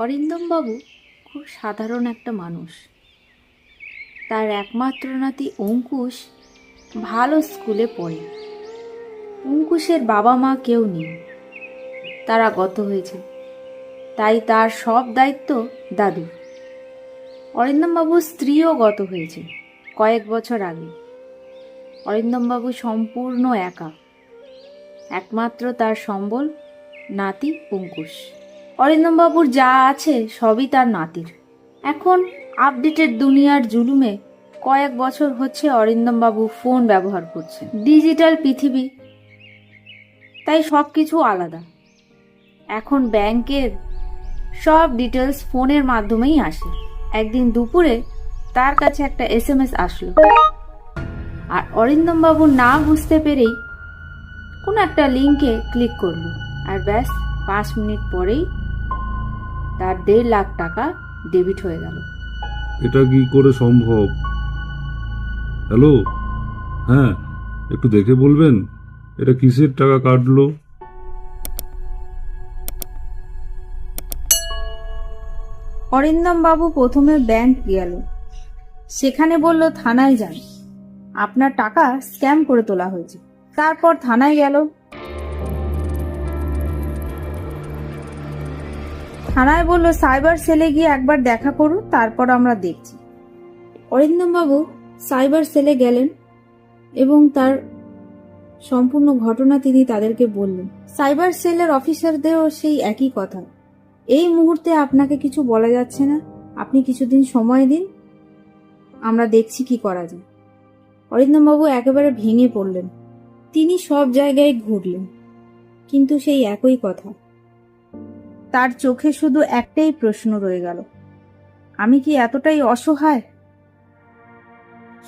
অরিন্দমবাবু খুব সাধারণ একটা মানুষ। তার একমাত্র নাতি অঙ্কুশ ভালো স্কুলে পড়ে। অঙ্কুশের বাবা মা কেউ নেই, তারা গত হয়েছে, তাই তার সব দায়িত্ব দাদুর। অরিন্দমবাবুর স্ত্রীও গত হয়েছে কয়েক বছর আগে। অরিন্দমবাবু সম্পূর্ণ একা, একমাত্র তার সম্বল নাতি অঙ্কুশ। অরিন্দমবাবুর যা আছে সবই তার নাতির। এখন আপডেটেড দুনিয়ার জুলুমে কয়েক বছর হচ্ছে অরিন্দমবাবু ফোন ব্যবহার করছে। ডিজিটাল পৃথিবী, তাই সব কিছু আলাদা। এখন ব্যাংকের সব ডিটেলস ফোনের মাধ্যমেই আসে। একদিন দুপুরে তার কাছে একটা SMS আসলো, আর অরিন্দমবাবু না বুঝতে পেরেই কোনো একটা লিঙ্কে ক্লিক করলো, আর ব্যাস 5 মিনিট পরেই তার 1.5 লাখ টাকা ডেবিট হয়ে গেল। এটা কি করে সম্ভব? হ্যালো, হ্যাঁ, একটু দেখে বলবেন এটা কিসের টাকা কাটলো? অরিন্দমবাবু প্রথমে ব্যাংক গেল, সেখানে বলল থানায় যান, আপনার টাকা স্ক্যাম করে তোলা হয়েছে। তারপর থানায় গেল, থানায় বলল সাইবার সেলে গিয়ে একবার দেখা করুন, তারপর আমরা দেখছি। অরিন্দমবাবু সাইবার সেলে গেলেন এবং তার সম্পূর্ণ ঘটনা তিনি তাদেরকে বললেন। সাইবার সেলের অফিসারদেরও সেই একই কথা, এই মুহূর্তে আপনাকে কিছু বলা যাচ্ছে না, আপনি কিছুদিন সময় দিন, আমরা দেখছি কি করা যায়। অরিন্দমবাবু একেবারে ভেঙে পড়লেন। তিনি সব জায়গায় ঘুরলেন, কিন্তু সেই একই কথা। তার চোখে শুধু একটাই প্রশ্ন রয়ে গেল, আমি কি এতটাই অসহায়?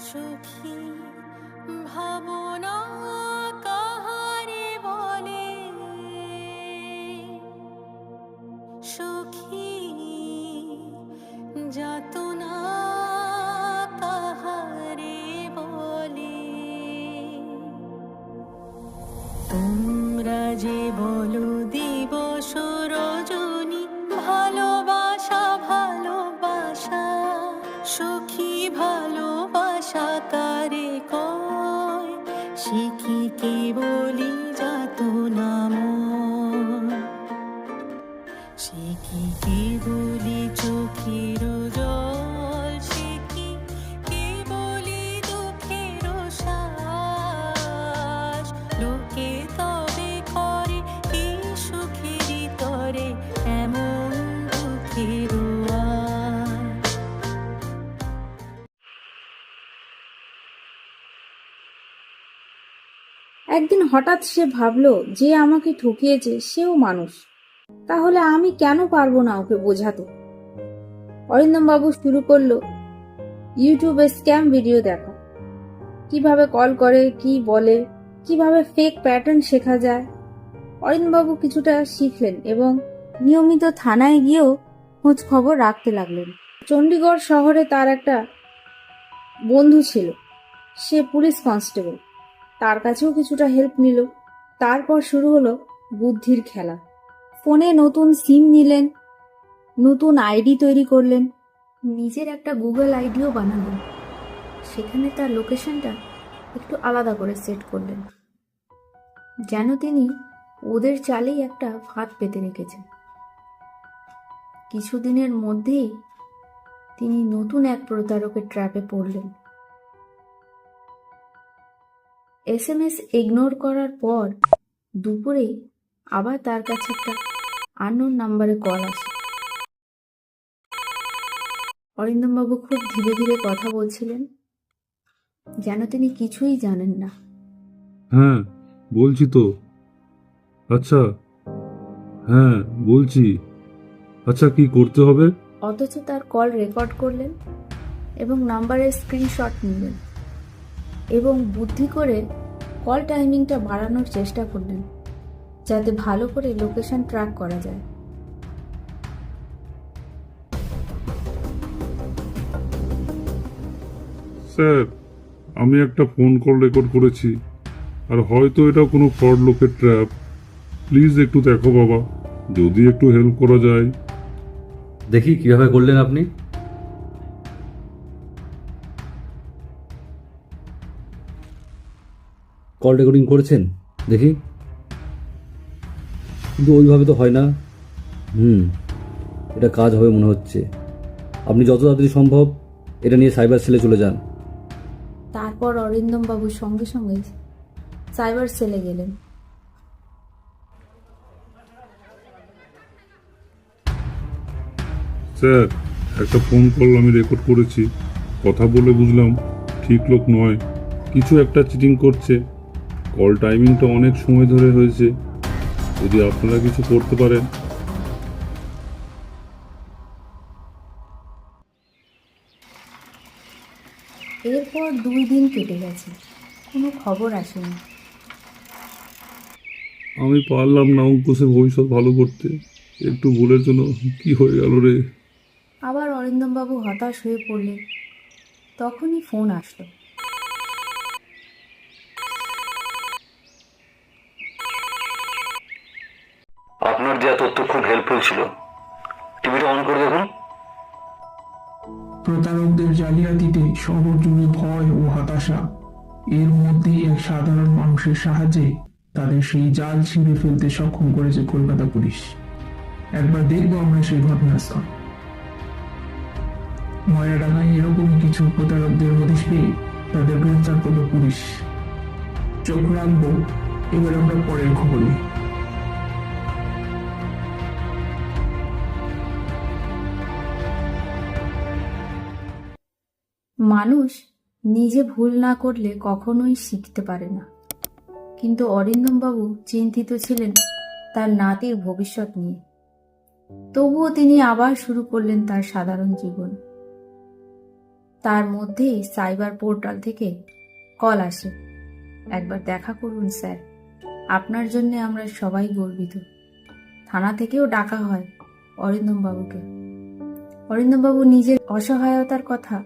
সুখী ভাবনা কাহারে বলে, সুখী যাতনা কাহারে বলে। তোমরা যে বলো দিবস রজনী, ভালোবাসা ভালোবাসা, সুখী ভালোবাসা কারে কয়, সে কি কেবলি যাতনা মন, সে কি কেবলি চোখের জল, সে কি কেবলি দুঃখের শ্বাস। লোকে তবে করে কি সুখেরই তরে এমন দুঃখের আশ। একদিন হঠাৎ সে ভাবলো, যে আমাকে ঠকিয়েছে সেও মানুষ, তাহলে আমি কেন পারবো না ওকে বোঝাতে। অরিন্দমবাবু শুরু করলো ইউটিউবে স্ক্যাম ভিডিও দেখা, কিভাবে কল করে, কি বলে, কিভাবে ফেক প্যাটার্ন শেখা যায়। অরিন্দমবাবু কিছুটা শিখলেন এবং নিয়মিত থানায় গিয়েও খোঁজ খবর রাখতে লাগলেন। চণ্ডীগড় শহরে তার একটা বন্ধু ছিল, সে পুলিশ কনস্টেবল, তার কাছেও কিছুটা হেল্প নিল। তারপর শুরু হলো বুদ্ধির খেলা। ফোনে নতুন সিম নিলেন, নতুন আইডি তৈরি করলেন, নিজের একটা গুগল আইডিও বানালেন, সেখানে তার লোকেশনটা একটু আলাদা করে সেট করলেন, যেন তিনি ওদের চালেই একটা ফাঁদ পেতে রেখেছেন। কিছুদিনের মধ্যেই তিনি নতুন এক প্রতারকের ট্র্যাপে পড়লেন। SMS ইগনোর করার পর দুপুরেই আবার তার কাছে একটা আননোন নাম্বারে কল আসে। অরিন্দমবাবু খুব ধীরে ধীরে কথা বলছিলেন, যেন তিনি কিছুই জানেন না। হ্যাঁ, বলছি তো। আচ্ছা, হ্যাঁ বলছি। আচ্ছা, কি করতে হবে? অথচ তার কল রেকর্ড করলেন এবং নাম্বারের স্ক্রিনশট নিলেন এবং বুদ্ধি করে কল টাইমিংটা বাড়ানোর চেষ্টা করলেন, যাতে ভালো করে লোকেশন ট্র্যাক করা যায়। স্যার, আমি একটা ফোন কল রেকর্ড করেছি, আর হয়তো এটা কোনো ফ্রড লোকের ট্র্যাপ। প্লিজ একটু দেখো বাবা, যদি একটু হেল্প করা যায়। দেখি কিভাবে করলেন আপনি। কল রেকর্ডিং করেছেন দেখি। কিন্তু ওইভাবে তো হয় না। এটা কাজ হবে মনে হচ্ছে। আপনি যত তাড়াতাড়ি সম্ভব এটা নিয়ে সাইবার সেলে চলে যান। তারপর অরিন্দম বাবু সঙ্গে সঙ্গে সাইবার সেলে গেলেন। স্যার, একটা ফোন কল আমি রেকর্ড করেছি। কথা বলে বুঝলাম ঠিক লোক নয়, কিছু একটা চিটিং করছে। কল টাইমিংটা অনেক সময় ধরে হয়েছে। যদি আপনারা কিছু করতে পারেন। এরপর 2 দিন কেটে গেছে, কোনো খবর আসেনি। আমি পারলাম না অঙ্কুশের ভবিষ্যৎ ভালো করতে। একটু ভুলের জন্য কি হয়ে গেল রে। আবার অরিন্দম বাবু হতাশ হয়ে পড়লেন। তখনই ফোন আসলো। আপনার দেওয়া তথ্য খুব হেল্পফুল ছিল। টিভিটা অন করে দেখুন। প্রতারকদের জালিয়াতিতে শহর জুড়ে ভয় ও হতাশা। এর মধ্যেই এক সাধারণ মানুষের সাহায্যে তাদের সেই জাল ছিঁড়ে ফেলতে সক্ষম করেছে কলকাতা পুলিশ। একবার দেখবো আমরা সেই ঘটনাস্থল। ময়রাডাঙ্গায় এরকমই কিছু প্রতারকদের হদিশ পেয়ে তাদের গ্রেফতার করলো পুলিশ। চোখ রাখবো। এবার আমরা পরের খবরে। মানুষ নিজে ভুল না করলে কখনোই শিখতে পারে না। কিন্তু অরিন্দম বাবু চিন্তিত ছিলেন তার নাতির ভবিষ্যৎ নিয়ে। তবুও তিনি আবার শুরু করলেন তার সাধারণ জীবন। তার মধ্যেই সাইবার পোর্টাল থেকে কল আসে। একবার দেখা করুন স্যার, আপনার জন্য আমরা সবাই গর্বিত। থানা থেকেও ডাকা হয় অরিন্দম বাবুকে। অরিন্দম বাবু নিজের অসহায়তার কথা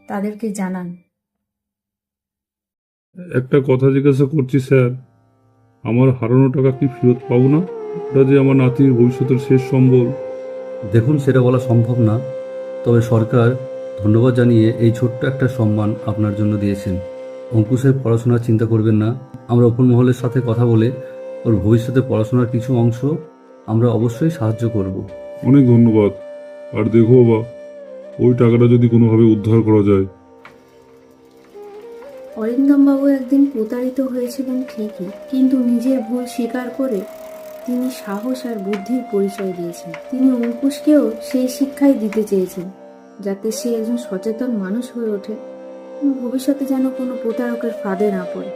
তাদেরকে জানান। একটা কথা জিজ্ঞাসা করছি স্যার, আমার হারানো টাকা কি ফেরত পাবো না? ওটা যে আমার নাতির ভবিষ্যতের শেষ সম্বল। দেখুন, সেটা বলা সম্ভব না, তবে সরকার ধন্যবাদ জানিয়ে এই ছোট্ট একটা সম্মান আপনার জন্য দিয়েছেন। অঙ্কুশের পড়াশোনার চিন্তা করবেন না। আমরা ওপর মহলের সাথে কথা বলে ওর ভবিষ্যতে পড়াশোনার কিছু অংশ আমরা অবশ্যই সাহায্য করব। অনেক ধন্যবাদ। আর দেখো বাবা, ওই টাকাটা যদি কোনোভাবে উদ্ধার করা যায়। অরিন্দম বাবু একদিন প্রতারিত হয়েছিলেন ঠিকই, কিন্তু নিজের ভুল স্বীকার করে তিনি সাহস আর বুদ্ধির পরিচয় দিয়েছেন। তিনি অঙ্কুশকেও সেই শিক্ষাই দিতে চেয়েছেন, যাতে সে একজন সচেতন মানুষ হয়ে ওঠে, ভবিষ্যতে যেন কোনো প্রতারকের ফাঁদে না পড়ে।